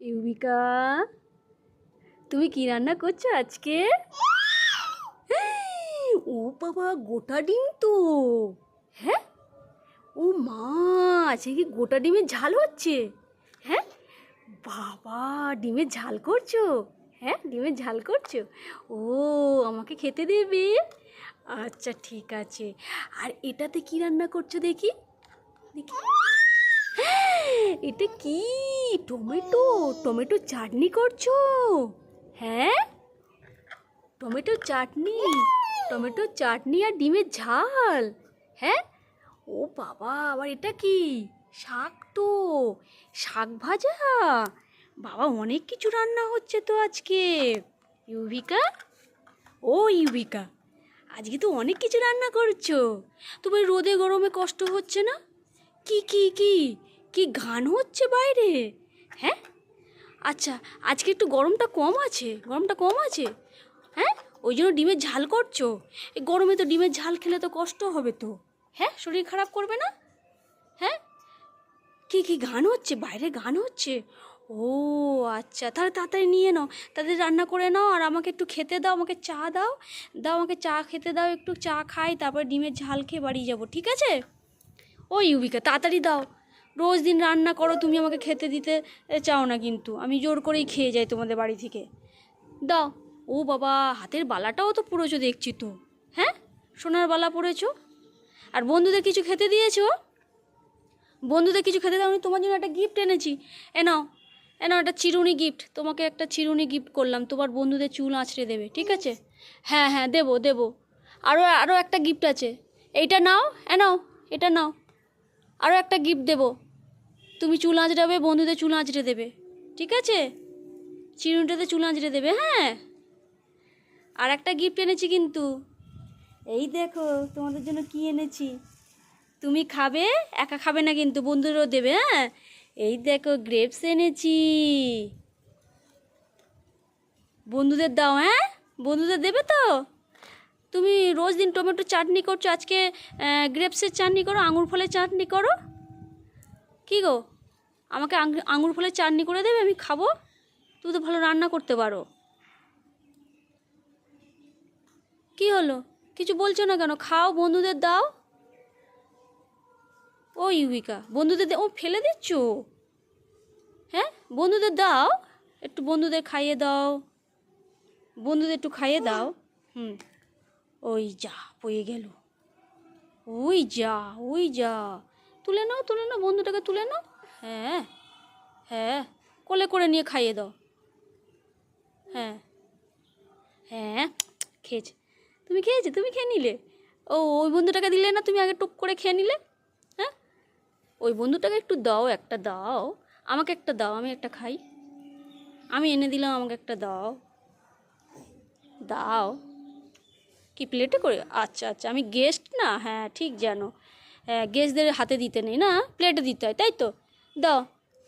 ইউবিকা, তুমি কি রান্না করছো আজকে? ও বাবা, গোটা ডিম তো। হ্যাঁ, ও মা, আজকে কি গোটা ডিমের ঝাল হচ্ছে? হ্যাঁ বাবা, ডিমের ঝাল করছো? হ্যাঁ, ডিমের ঝাল করছো। ও, আমাকে খেতে দেবে? আচ্ছা ঠিক আছে। আর এটাতে কি রান্না করছো দেখি? দেখি, এটা কি? টমেটো, টমেটো চাটনি করছো? হ্যাঁ, টমেটো চাটনি, টমেটো চাটনি আর ডিমের ঝাল। হ্যাঁ, ও বাবা, আবার এটা কি? শাক তো, শাক ভাজা। বাবা, অনেক কিছু রান্না হচ্ছে তো আজকে। ইউভিকা, ও ইউভিকা, আজকে তো অনেক কিছু রান্না করছো। তোমার রোদে গরমে কষ্ট হচ্ছে না? কি কি কি কি গান হচ্ছে বাইরে? হ্যাঁ, আচ্ছা, আজকে একটু গরমটা কম আছে, গরমটা কম আছে। হ্যাঁ, ওই জন্য ডিমের ঝাল করছো। এই গরমে তো ডিমের ঝাল খেলে তো কষ্ট হবে তো। হ্যাঁ, শরীর খারাপ করবে না? হ্যাঁ, কি কি গান হচ্ছে বাইরে? গান হচ্ছে? ও আচ্ছা, তাহলে তাড়াতাড়ি নিয়ে নাও, তাদের রান্না করে নাও, আর আমাকে একটু খেতে দাও, আমাকে চা দাও। দাও আমাকে চা খেতে দাও, একটু চা খাই, তারপর ডিমের ঝাল খেয়ে বাড়ি যাবো, ঠিক আছে? ও ইউবিকা, তাড়াতাড়ি দাও। রোজ দিন রান্না করো, তুমি আমাকে খেতে দিতে চাও না, কিন্তু আমি জোর করেই খেয়ে যাই তোমাদের বাড়ি থেকে। দাও। ও বাবা, হাতের বালাটাও তো পরেছো দেখছি তো। হ্যাঁ, সোনার বালা পরেছো। আর বন্ধুদের কিছু খেতে দিয়েছো? বন্ধুদের কিছু খেতে দাও? আমি তোমার জন্য একটা গিফট এনেছি। এ নাও, এ নাও, একটা চিরুনি গিফট। তোমাকে একটা চিরুনি গিফট করলাম, তোমার বন্ধুদের চুল আঁচড়ে দেবে, ঠিক আছে? হ্যাঁ হ্যাঁ, দেবো দেবো। আরও আরও একটা গিফট আছে। এইটা নাও, এ নাও, এটা নাও। আরও একটা গিফট দেবো, তুমি চুল আঁচড়াবে, বন্ধুদের চুল আঁচড়ে দেবে, ঠিক আছে? চিরুনিটাতে চুল আঁচড়ে দেবে, হ্যাঁ। আর একটা গিফট এনেছি কিন্তু, এই দেখো তোমাদের জন্য কি এনেছি। তুমি খাবে, একা খাবে না কিন্তু, বন্ধুদেরও দেবে, হ্যাঁ। এই দেখো, গ্রেপস এনেছি, বন্ধুদের দাও, হ্যাঁ। বন্ধুদের দেবে তো? তুমি রোজ দিন টমেটো চাটনি করছো, আজকে গ্রেপসের চাটনি করো, আঙুর ফলের চাটনি করো। কি গো, আমাকে আঙুর ফলের চাটনি করে দেবে, আমি খাবো। তুমি তো ভালো রান্না করতে পারো। কি হলো, কিছু বলছো না কেন? খাও, বন্ধুদের দাও। ও ইউবিকা, বন্ধুদের ও ফেলে দিচ্ছ? হ্যাঁ, বন্ধুদের দাও, একটু বন্ধুদের খাইয়ে দাও, বন্ধুদের একটু খাইয়ে দাও। হুম, ওই যা পড়ে গেল, ওই যা, ওই যা। তুলে নাও, তুলে নাও, বন্ধুটাকে তুলে নাও। হ্যাঁ হ্যাঁ, কোলে করে নিয়ে খাইয়ে দাও। হ্যাঁ হ্যাঁ, খেয়েছে, তুমি খেয়েছে, তুমি খেয়ে নিলে। ও, ওই বন্ধুটাকে দিলে না, তুমি আগে টুক করে খেয়ে নিলে। হ্যাঁ, ওই বন্ধুটাকে একটু দাও, একটা দাও, আমাকে একটা দাও, আমি একটা খাই। আমি এনে দিলাম, আমাকে একটা দাও। দাও। কি প্লেটে করে? আচ্ছা আচ্ছা, আমি গেস্ট না, হ্যাঁ ঠিক জানো। হ্যাঁ, গেস্টদের হাতে দিতে নেই না, প্লেটে দিতে হয়, তাই তো। দাও,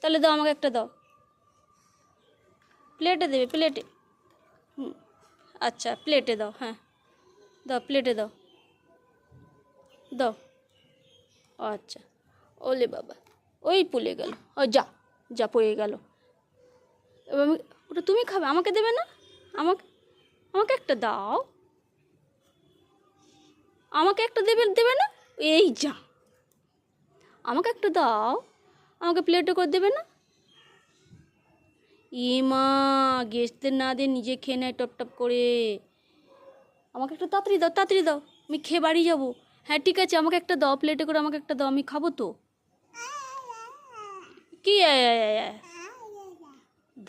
তাহলে দাও, আমাকে একটা দাও। প্লেটে দেবে, প্লেটে। হুম, আচ্ছা প্লেটে দাও, হ্যাঁ। দাও, প্লেটে দাও, দাও। আচ্ছা, ওলে বাবা, ওই পুলে গেল, ও যা, যা পড়ে গেল। এবার আমি, ওটা তুমি খাবে, আমাকে দেবে না? আমাকে, আমাকে একটা দাও, আমাকে একটা দেবে, দেবে না? এই যা, আমাকে একটা দাও, আমাকে প্লেটে করে দেবে না? এ মা, গেস্টদের না দিয়ে নিজে খেয়ে নেয় টপ টপ করে। আমাকে একটু তাড়াতাড়ি দাও, তাড়াতাড়ি দাও, আমি খেয়ে বাড়ি যাবো। হ্যাঁ ঠিক আছে, আমাকে একটা দাও, প্লেটে করে আমাকে একটা দাও, আমি খাবো তো। কি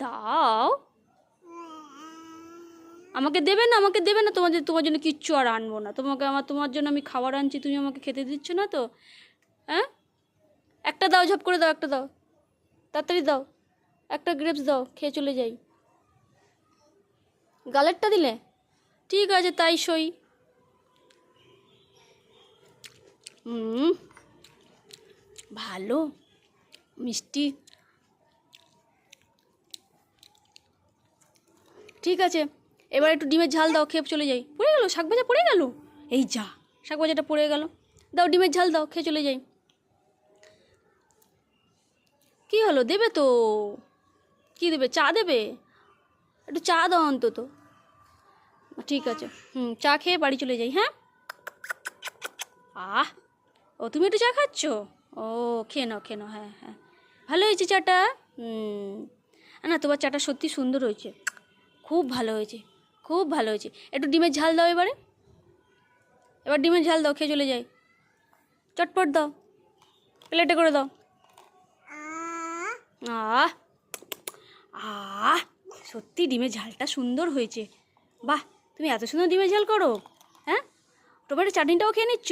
দাও, আমাকে দেবে না, আমাকে দেবে না? তোমার জন্য কিচ্ছু আর আনবো না, তোমার জন্য আমি খাবার আনছি, তুমি আমাকে খেতে দিচ্ছ না তো। হ্যাঁ, একটা দাও, ঝপ করে দাও, একটা দাও, তাড়াতাড়ি দাও, একটা গ্রেপস দাও, খেয়ে চলে যাই। গালেরটা দিলে? ঠিক আছে, তাই সই। হুম, ভালো, মিষ্টি। ঠিক আছে, এবার একটু ডিমের ঝাল দাও, খেয়ে চলে যাই। পড়ে গেল, শাক ভাজা পড়ে গেল। এই যা, শাক ভাজাটা পড়ে গেল। দাও, ডিমের ঝাল দাও, খেয়ে চলে যাই। কি হলো, দেবে তো? কী দেবে? চা দেবে? একটু চা দাও অন্তত। ঠিক আছে, চা খেয়ে বাড়ি চলে যাই। হ্যাঁ, আহ, ও তুমি একটু চা খাচ্ছ? ও, খেয়ে নাও খেয়ে নাও। হ্যাঁ হ্যাঁ, ভালো হয়েছে চাটা। না, তোমার চাটা সত্যি সুন্দর হয়েছে, খুব ভালো হয়েছে, খুব ভালো হয়েছে। একটু ডিমের ঝাল দাও এবার ডিমের ঝাল দাও, খেয়ে চলে যাই। চটপট দাও, প্লেটে করে দাও। আহ আহ সত্যি ডিমের ঝালটা সুন্দর হয়েছে। বাহ, তুমি এত সুন্দর ডিমের ঝাল করো। হ্যাঁ, টমেটো চাটনিটাও খেয়ে নিচ্ছ?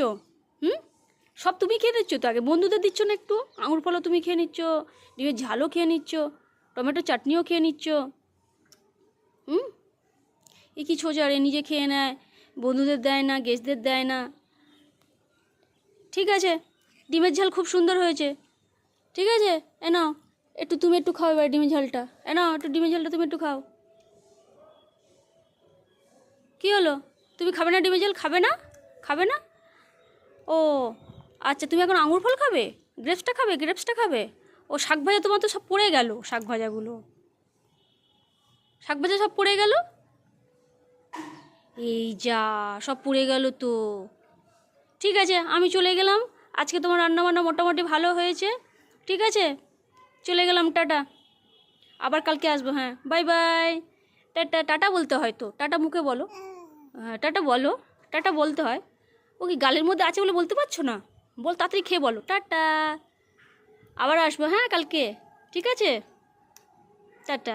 সব তুমি খেয়ে নিচ্ছ তো? আগে বন্ধুদের দিচ্ছ না একটু? আঙুর ফলও তুমি খেয়ে নিচ্ছ, ডিমের ঝালও খেয়ে নিচ্ছ, টমেটো চাটনিও খেয়ে নিচ্ছ। এ কি সোজা রে, নিজে খেয়ে নেয়, বন্ধুদের দেয় না, গেস্টদের দেয় না। ঠিক আছে, ডিমের ঝাল খুব সুন্দর হয়েছে। ঠিক আছে, এ নাও একটু, তুমি একটু খাও এবার ডিমের ঝালটা। এ নাও একটু ডিমের ঝালটা তুমি একটু খাও। কী হলো, তুমি খাবে না ডিমের ঝাল? খাবে না? খাবে না? ও আচ্ছা, তুমি এখন আঙুর ফল খাবে? গ্রেপসটা খাবে? গ্রেপসটা খাবে? ও, শাক ভাজা তোমার তো সব পড়ে গেল, শাক ভাজাগুলো, শাক ভাজা সব পড়ে গেল। এই যা, সব পুড়ে গেল তো। ঠিক আছে, আমি চলে গেলাম। আজকে তোমার রান্নাবান্না মোটামুটি ভালো হয়েছে। ঠিক আছে, চলে গেলাম, টাটা। আবার কালকে আসবো। হ্যাঁ, বাই বাই। টাটা, টাটা বলতে হয় তো, টাটা মুখে বলো। হ্যাঁ, টাটা বলো, টাটা বলতে হয়। ও কি গালের মধ্যে আছে বলে বলতে পারছো না? বল, তাড়াতাড়ি খেয়ে বলো টাটা। আবার আসবো হ্যাঁ কালকে। ঠিক আছে, টাটা।